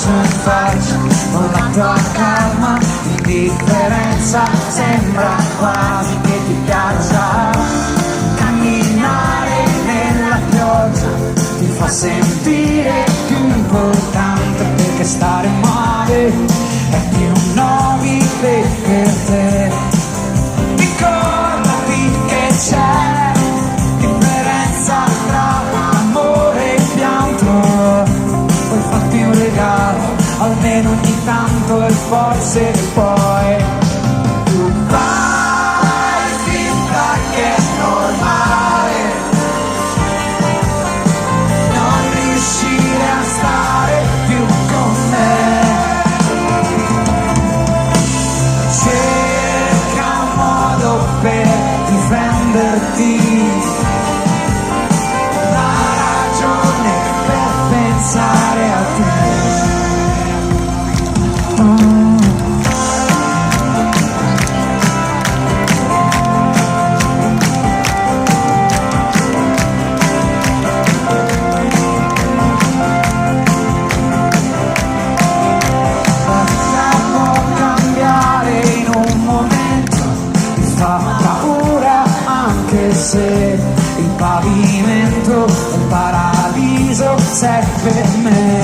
bacio in faccia, con la tua calma, l'indifferenza sembra quasi che ti piaccia. Camminare nella pioggia ti fa sentire più importante, perché stare male è più nobile per te. Ricordati che c'è differenza tra amore e pianto. Puoi farti un regalo almeno ogni tanto, e forse poi tu fai finta che è normale non riuscire a stare più con me. Cerca un modo per difenderti, una ragione per pensare a te. Possiamo cambiare in un momento, mi fa paura anche se il pavimento del paradiso sei per me.